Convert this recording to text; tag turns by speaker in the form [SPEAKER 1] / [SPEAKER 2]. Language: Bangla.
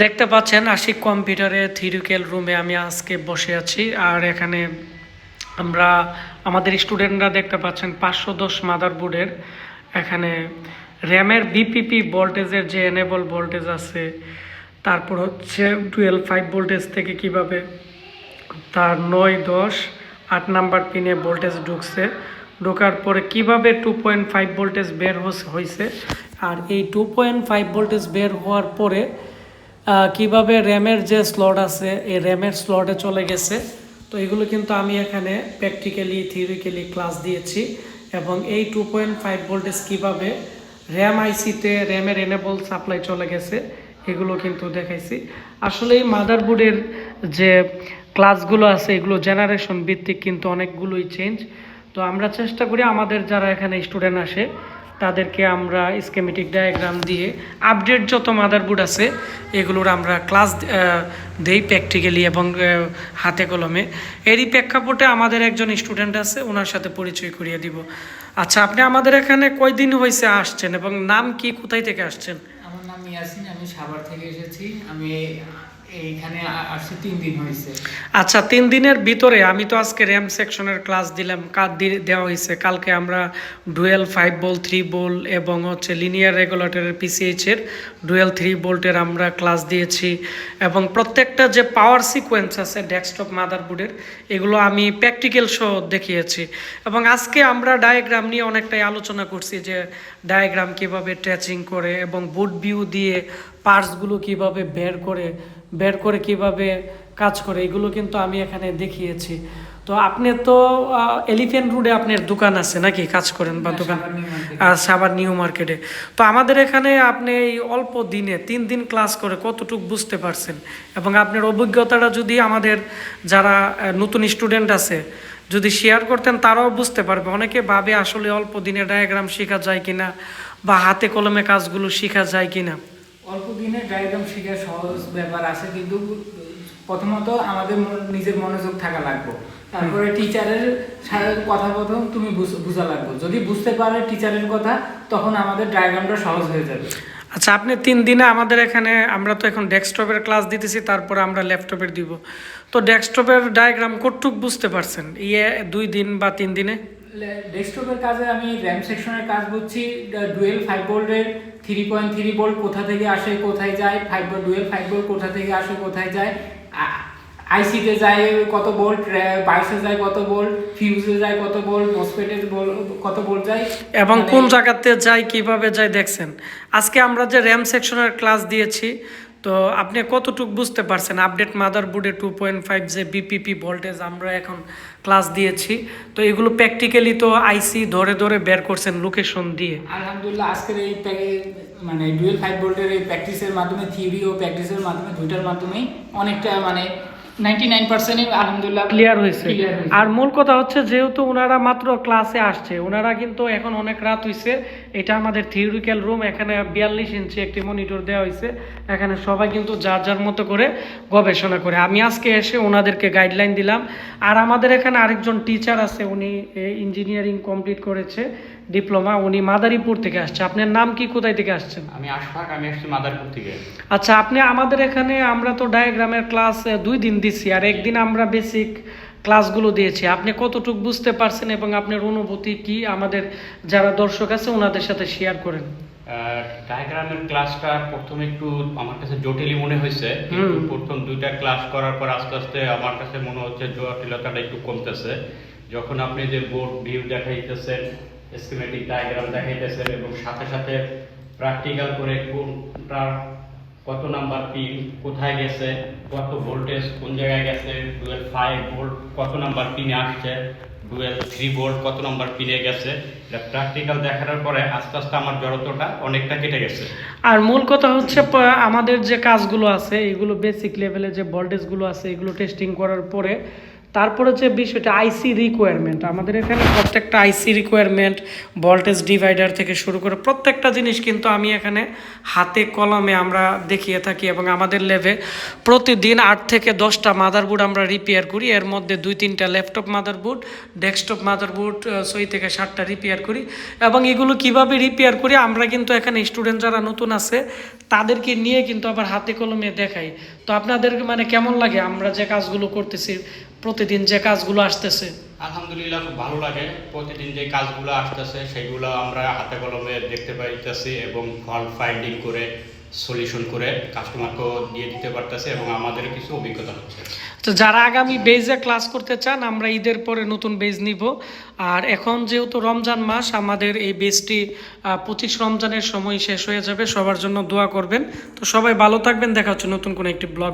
[SPEAKER 1] দেখতে পাচ্ছেন আশিক কম্পিউটারে থিওরিক্যাল রুমে আমি আজকে বসে আছি। আর এখানে আমরা আমাদের স্টুডেন্টরা দেখতে পাচ্ছেন 510 মাদারবোর্ডের এখানে র্যামের বিপিপি ভোল্টেজের যে এনেবল ভোল্টেজ আছে, তারপর হচ্ছে 12 ভোল্টেজ থেকে কিভাবে তার 9, 10, 8 নাম্বার পিনে ভোল্টেজ ঢুকছে, ঢোকার পরে কিভাবে 2.5 ভোল্টেজ বের হয়েছে, আর এই 2.5 ভোল্টেজ বের হওয়ার পরে কিভাবে র্যামের যে স্লট আছে এই র্যামের স্লটে চলে গেছে। তো এগুলো কিন্তু আমি এখানে প্র্যাকটিক্যালি থিওরিক্যালি ক্লাস দিয়েছি, এবং এই 2.5 ভোল্টেজ কীভাবে র্যাম আইসিতে র্যামের এনেবল সাপ্লাই চলে গেছে এগুলো কিন্তু দেখাইছি। আসলে এই মাদারবোর্ডের যে ক্লাসগুলো আছে এগুলো জেনারেশন ভিত্তিক কিন্তু অনেকগুলোই চেঞ্জ। তো আমরা চেষ্টা করি আমাদের যারা এখানে স্টুডেন্ট আসে তাদেরকে আমরা স্কেমেটিক ডায়াগ্রাম দিয়ে আপডেট যত মাদারবোর্ড আছে এগুলোর আমরা ক্লাস দেই প্র্যাকটিক্যালি এবং হাতে কলমে। এরই প্রেক্ষাপটে আমাদের একজন স্টুডেন্ট আছে, ওনার সাথে পরিচয় করিয়ে দিব। আচ্ছা, আপনি আমাদের এখানে কয়দিন হয়েছে আসছেন এবং নাম কি, কোথায় থেকে আসছেন?
[SPEAKER 2] আমার নাম ইয়াসিন, আমি সাভার থেকে এসেছি। আমি এইখানে আসছি 3 দিন হয়েছে।
[SPEAKER 1] আচ্ছা, 3 দিনের ভিতরে আমি তো আজকে র্যাম সেকশনের ক্লাস দিলাম, দেওয়া হয়েছে। কালকে আমরা ডুয়েল 5 ভোল্ট 3 ভোল্ট এবং হচ্ছে লিনিয়ার রেগুলেটরের পিসিএইচের ডুয়েল 3 ভোল্টের আমরা ক্লাস দিয়েছি, এবং প্রত্যেকটা যে পাওয়ার সিকোয়েন্স আছে ডেস্কটপ মাদারবোর্ডের এগুলো আমি প্র্যাকটিক্যাল সহ দেখিয়েছি। এবং আজকে আমরা ডায়াগ্রাম নিয়ে অনেকটাই আলোচনা করছি যে ডায়াগ্রাম কিভাবে ট্র্যাচিং করে এবং বুট ভিউ দিয়ে পার্টসগুলো কিভাবে বের করে কিভাবে কাজ করে এগুলো কিন্তু আমি এখানে দেখিয়েছি। তো আপনি তো এলিফ্যান্ট রোডে আপনার দোকান আছে নাকি, কাজ করেন বা দোকান? সাভার নিউ মার্কেটে। তো আমাদের এখানে আপনি এই অল্প দিনে 3 দিন ক্লাস করে কতটুকু বুঝতে পারছেন, এবং আপনার অভিজ্ঞতাটা যদি আমাদের যারা নতুন স্টুডেন্ট আছে যদি শেয়ার করতেন তারাও বুঝতে পারবে। অনেকে ভাবে আসলে অল্প দিনে ডায়াগ্রাম শেখা যায় কিনা বা হাতে কলমে কাজগুলো শেখা যায় কিনা।
[SPEAKER 2] অল্প দিনে ডায়াগ্রাম শেখার সহজ ব্যাপার আছে, কিন্তু প্রথমত আমাদের নিজের মনোযোগ থাকা লাগবে। তারপরে টিচারের কথাবোধন তুমি বুঝা লাগবে। যদি বুঝতে পারে টিচারের কথা তখন আমাদের ডায়াগ্রামটা সহজ হয়ে যাবে।
[SPEAKER 1] আচ্ছা, আপনি 3 দিনে আমাদের এখানে, আমরা তো এখন ডেস্কটপের ক্লাস দিতেছি, তারপরে আমরা ল্যাপটপের দিব। তো ডেস্কটপের ডায়াগ্রাম কতটুক বুঝতে পারছেন 2 দিন বা 3 দিনে?
[SPEAKER 2] ডেস্কটপের কাজে আমি র্যাম সেকশনের কাজ বুঝছি। ডুয়েল 5 ভোল্টের 3.3 ভোল্ট কোথা থেকে আসে কোথায় যায়, ডুয়েল 5 ভোল্ট কোথা থেকে আসে কোথায় যায়, আইসিতে যায় কত ভোল্ট, বাইসে যায় কত ভোল্ট, ফিউজে যায় কত ভোল্ট, মসফেটে কত ভোল্ট যায়,
[SPEAKER 1] এবং কোন জায়গাতে যায় কিভাবে যায় দেখছেন। আজকে আমরা যে র্যাম সেকশনের ক্লাস দিয়েছি, তো আপনি কতটুকু বুঝতে পারছেন আপডেট মাদারবোর্ডে 2.5 যে বিপিপি ভোল্টেজ আমরা এখন ক্লাস দিয়েছি, তো এগুলো প্র্যাকটিক্যালি তো আইসি ধরে ধরে বের করছেন লোকেশন দিয়ে।
[SPEAKER 2] আলহামদুলিল্লাহ আজকের এই মানে ডুয়েল 5 ভোল্টের এই প্র্যাকটিসের মাধ্যমে, থিওরি ও প্র্যাকটিসের মাধ্যমে, দুইটার মাধ্যমেই অনেকটা মানে 99% আলহামদুলিল্লাহ
[SPEAKER 1] ক্লিয়ার হয়েছে। আর মূল কথা হচ্ছে যেহেতু ওনারা মাত্র ক্লাসে আসছে, ওনারা কিন্তু এখন অনেক রাত হয়েছে। এটা আমাদের থিওরিক্যাল রুম, এখানে 42 ইঞ্চি একটি মনিটর দেওয়া হয়েছে, এখানে সবাই কিন্তু যার যার মতো করে গবেষণা করে। আমি আজকে এসে ওনাদেরকে গাইডলাইন দিলাম। আর আমাদের এখানে আরেকজন টিচার আছে, উনি ইঞ্জিনিয়ারিং কমপ্লিট করেছে ডিপ্লোমা, উনি মাদারীপুর থেকে আসছে। আপনার নাম কি, কোথায় থেকে আসছেন?
[SPEAKER 3] আমি আশফাক, আমি আসছি মাদারীপুর থেকে।
[SPEAKER 1] আচ্ছা, আপনি আমাদের এখানে, আমরা তো ডায়াগ্রামের ক্লাস 2 দিন দিচ্ছি আর একদিন আমরা বেসিক ক্লাসগুলো দিয়েছি। আপনি কতটুকু বুঝতে পারছেন এবং আপনার অনুভূতি কি আমাদের যারা দর্শক আছে ওনাদের সাথে শেয়ার করেন।
[SPEAKER 3] ডায়াগ্রামের ক্লাসটা প্রথমে একটু আমার কাছে জটিলই মনে হয়েছে, কিন্তু প্রথম 2টা ক্লাস করার পর আস্তে আস্তে আমার কাছে মনে হচ্ছে জটিলতাটা একটু কমতেছে। যখন আপনি যে বোর্ড ভিউ দেখাইতেছেন, স্কিমেটিক ডায়াগ্রাম দেখাইতেছেন এবং সাথে সাথে প্র্যাকটিক্যাল করে কোনটা কত নাম্বার পিন কোথায় গেছে, কত ভোল্টেজ কোন জায়গায় গেছে, ডুয়েল 5 ভোল্ট কত নাম্বার পিনে আসছে, ডুয়েল 3 ভোল্ট কত নাম্বার পিনে গেছে, এটা প্র্যাকটিক্যাল দেখানোর পরে আস্তে আস্তে আমার জড়তাটা অনেকটা কেটে গেছে।
[SPEAKER 1] আর মূল কথা হচ্ছে আমাদের যে কাজগুলো আছে এগুলো বেসিক লেভেলে যে ভোল্টেজগুলো আছে এগুলো টেস্টিং করার পরে তারপরে যে বিষয়টা আইসি রিকোয়ারমেন্ট, আমাদের এখানে প্রত্যেকটা আইসি রিকোয়ারমেন্ট, ভোল্টেজ ডিভাইডার থেকে শুরু করে প্রত্যেকটা জিনিস কিন্তু আমি এখানে হাতে কলমে আমরা দেখিয়ে থাকি, এবং আমাদের ল্যাবে প্রতিদিন 8 থেকে 10টা মাদারবোর্ড আমরা রিপেয়ার করি। এর মধ্যে 2-3টা ল্যাপটপ মাদারবোর্ড, ডেস্কটপ মাদারবোর্ড 6 থেকে 7টা রিপেয়ার করি। এবং এগুলো কিভাবে রিপেয়ার করি আমরা কিন্তু এখানে স্টুডেন্ট যারা নতুন আছে তাদেরকে নিয়ে কিন্তু আবার হাতে কলমে দেখাই। তো আপনাদের মানে কেমন লাগে আমরা যে কাজগুলো করতেছি, প্রতিদিন যে কাজগুলো আসতেছে?
[SPEAKER 3] আলহামদুলিল্লাহ, খুব ভালো লাগে। প্রতিদিন যে কাজগুলো আসতেছে সেগুলো আমরা হাতে কলমে দেখতে পাইতেছি এবং ফল্ট ফাইন্ডিং করে সলিউশন করে কাস্টমারকেও দিয়ে দিতে পারতেছে এবং আমাদের কিছু অভিজ্ঞতা হচ্ছে।
[SPEAKER 1] তো যারা আগামী বেজে ক্লাস করতে চান, আমরা ঈদের পরে নতুন বেজ নিব। আর এখন যেহেতু রমজান মাস, আমাদের এই বেজটি 25 রমজানের সময় শেষ হয়ে যাবে। সবার জন্য দোয়া করবেন। তো সবাই ভালো থাকবেন, দেখা হচ্ছে নতুন কোনো একটি ব্লগ।